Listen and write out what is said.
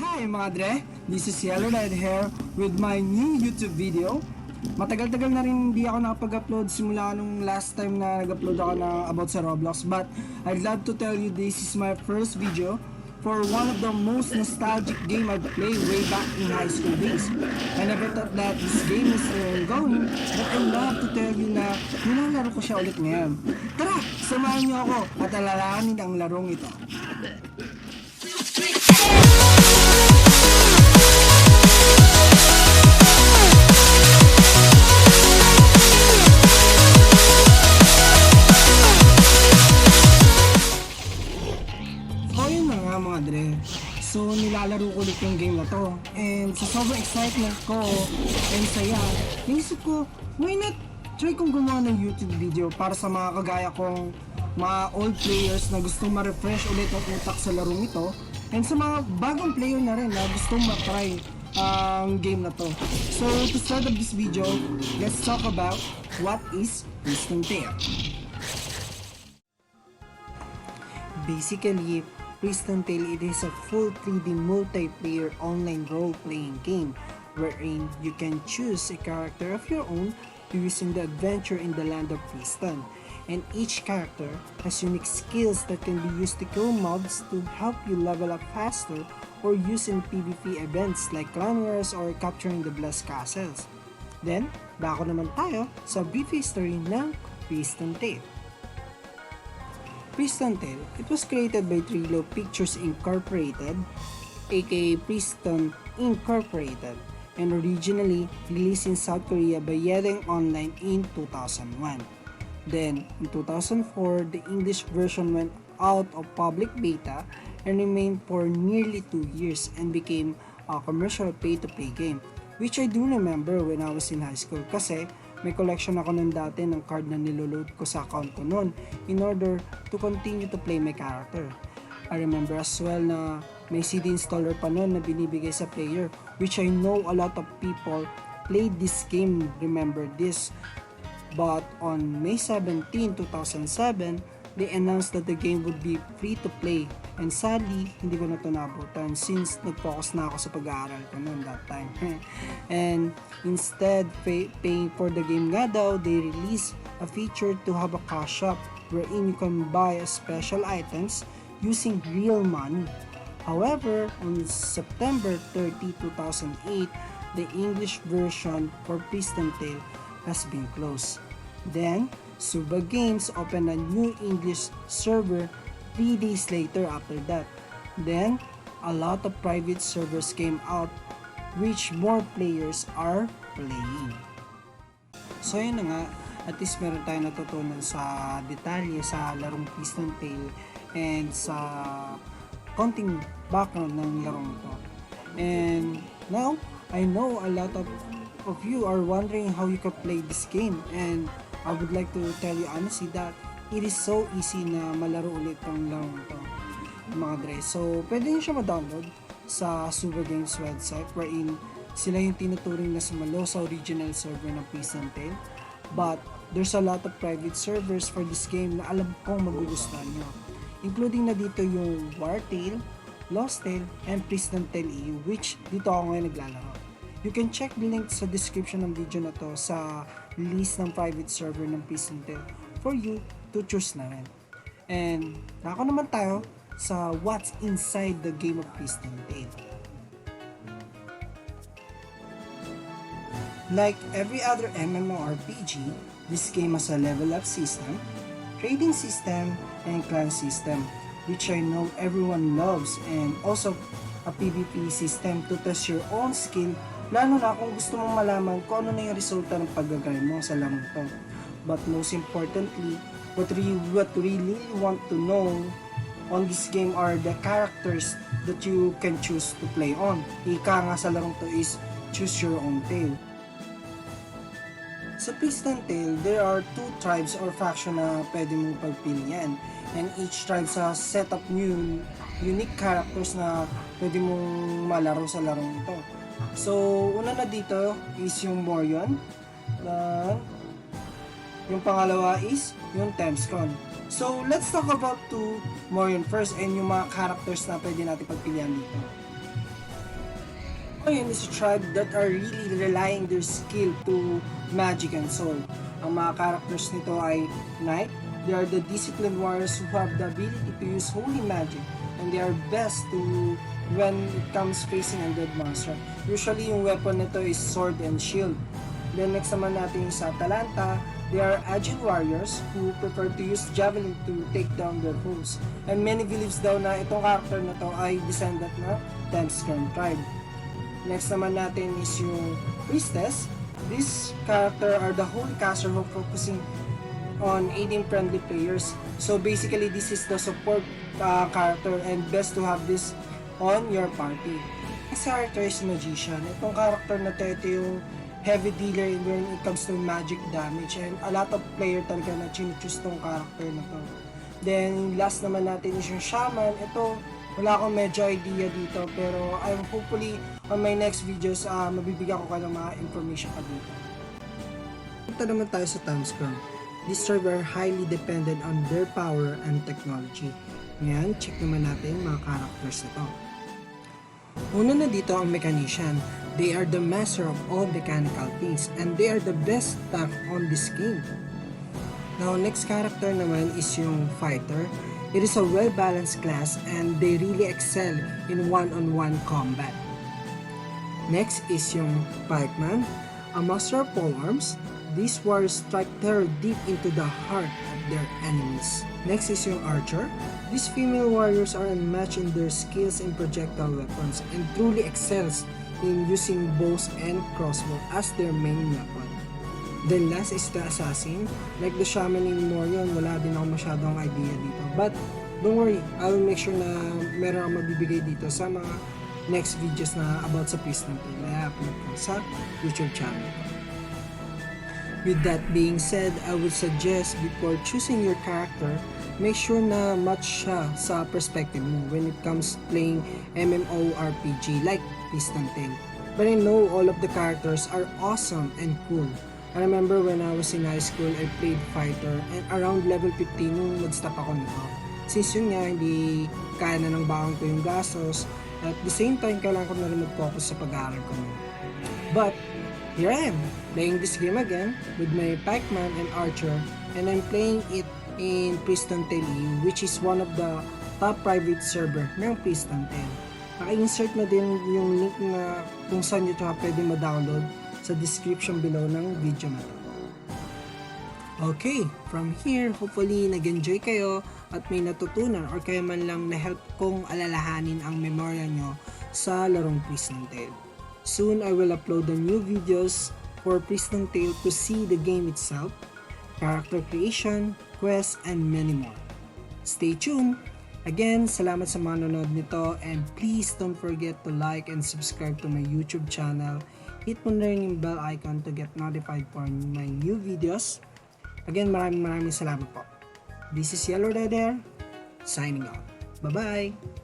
Hi mga dre! This is Yellow Red Hair with my new YouTube video. Matagal-tagal na rin hindi ako nakapag-upload simula nung last time na nag-upload ako na about sa Roblox, but I'd love to tell you this is my first video for one of the most nostalgic game I've played way back in high school days. I never thought that this game is still ongoing, but I love to tell you na nilalaro ko siya ulit ngayon. Tara, samahan niyo ako at alalahanin ang larong ito. Mga dre. So nilalaro ko ulit yung game na to, and sa sobrang excitement ko and saya, naisip ko, why not try kong gumawa ng YouTube video para sa mga kagaya kong mga old players na gustong ma-refresh ulit ang utak sa larong ito, and sa mga bagong player na rin na gustong ma-try ang game na to. So to start up this video, let's talk about what is Piston Tail. Basically, Piston Tail, it is a full 3D multiplayer online role-playing game wherein you can choose a character of your own to use in the adventure in the land of Piston, and each character has unique skills that can be used to kill mobs to help you level up faster or use in PvP events like clan wars or capturing the blessed castles. Then, dako naman tayo sa brief history ng Piston Tail. Piston Tail, it was created by Trilo Pictures Incorporated, aka Piston Incorporated, and originally released in South Korea by Yedeng Online in 2001. Then, in 2004, the English version went out of public beta and remained for nearly 2 years and became a commercial pay-to-play game, which I do remember when I was in high school kasi may collection ako nun dati ng card na niloload ko sa account ko nun in order to continue to play my character. I remember as well na may CD installer pa nun na binibigay sa player, which I know a lot of people played this game, remember this. But on May 17, 2007, they announced that the game would be free to play, and sadly, hindi ko na ito nabutan since nag-focus na ako sa pag-aaral ko noon that time. And instead, paying for the game nga daw, they released a feature to have a cash shop wherein you can buy special items using real money. However, on September 30, 2008, the English version for Piston Tail has been closed. Then, Suba Games opened a new English server 3 days later after that. Then, a lot of private servers came out which more players are playing. So yun na nga, at least meron tayong natutunan sa detalye sa larong Piston Tail and sa konting background ng larong ito. And now, I know a lot of you are wondering how you can play this game, and I would like to tell you honestly that it is so easy na malaro ulit ang larong ito, mga dre. So, pwede nyo siya ma-download sa Suba Games website wherein sila yung tinuturing na sumalo sa original server ng Piston Tail. But, there's a lot of private servers for this game na alam kong magugustuhan nyo. Including na dito yung War Tail, Lost Tail, and Piston Tail EU, which dito ako ngayon naglalaro. You can check the link sa description ng video na to sa list ng private server ng Piston Tail for you to choose na rin. And nako naman tayo sa what's inside the game of Piston Tail. Like every other MMORPG, this game has a level up system, trading system, and clan system, which I know everyone loves, and also a PvP system to test your own skill, lalo na kung gusto mong malaman kung ano na yung resulta ng pag-grind mo sa larong to. But most importantly, what really want to know on this game are the characters that you can choose to play on. Ika nga sa larong to is choose your own tail. Sa Piston Tail, there are 2 tribes or faction na pwede mong pagpilian, and each tribe has set up new unique characters na pwede mong malaro sa larong ito. So, una na dito is yung Morion. Yung pangalawa is yung Temscon. So, let's talk about Morion first and yung mga characters na pwede natin pagpilian dito. Ngayon is a tribe that are really relying their skill to magic and soul. Ang mga characters nito ay Knight. They are the disciplined warriors who have the ability to use holy magic, and they are best to when it comes facing undead monster. Usually yung weapon nito is sword and shield. Then next naman natin yung sa Atalanta, they are agile warriors who prefer to use javelin to take down their foes. And many believes daw na itong character na to ay descendant na Thamscairn tribe. Next naman natin is yung Priestess. This character are the holy caster who focusing on aiding friendly players. So basically, this is the support character and best to have this on your party. Next character is Magician. Itong character na to, ito yung heavy dealer when it comes to magic damage, and a lot of player talaga na choose tong character na to. Then last naman natin is yung Shaman. Ito, wala akong medyo idea dito, pero I'm hopefully on my next videos mabibigyan ko kayo ng mga information pa dito. Punta naman tayo sa Thamscairn. These tribes are highly dependent on their power and technology. Ngayon, check naman natin yung mga characters nito. Una na dito ang Mechanician. They are the master of all mechanical things, and they are the best staff on this game. Now, next character naman is yung Fighter. It is a well-balanced class and they really excel in one-on-one combat. Next is yung Pikeman, a master of polearms. These warriors strike terror deep into the heart of their enemies. Next is yung Archer. These female warriors are unmatched in their skills in projectile weapons and truly excels in using bows and crossbow as their main weapon. Then last is the Assassin. Like the Shaman in Morion, wala din ako masyadong idea dito. But don't worry, I will make sure na meron akong mabibigay dito sa mga next videos na about sa Piston Tail na i-upload ko sa YouTube channel ko. With that being said, I would suggest before choosing your character, make sure na match siya sa perspective mo when it comes playing MMORPG like Piston Tail. But I know all of the characters are awesome and cool. I remember when I was in high school, I played Fighter and around level 15 nung nag-stop ako nito. Since yun nga, hindi kaya na ng baon ko yung gastos, at the same time, kailangan ko na rin mag-focus sa pag-aaral ko. But, here I am, playing this game again with my Pikeman and Archer, and I'm playing it in Piston Tail, which is one of the top private server ng Piston Tail. Naka-insert na din yung link na kung saan nyo ito pwede ma-download sa description below ng video na to. Okay, from here, hopefully nag-enjoy kayo at may natutunan or kaya man lang na-help kong alalahanin ang memorya nyo sa larong Piston Tail. Soon, I will upload the new videos for Piston Tail to see the game itself, character creation, quests, and many more. Stay tuned! Again, salamat sa mga nanonood nito, and please don't forget to like and subscribe to my YouTube channel. Hit mo na rin yung bell icon to get notified for my new videos. Again, maraming salamat po. This is Yellow Red Hair, signing out. Bye-bye!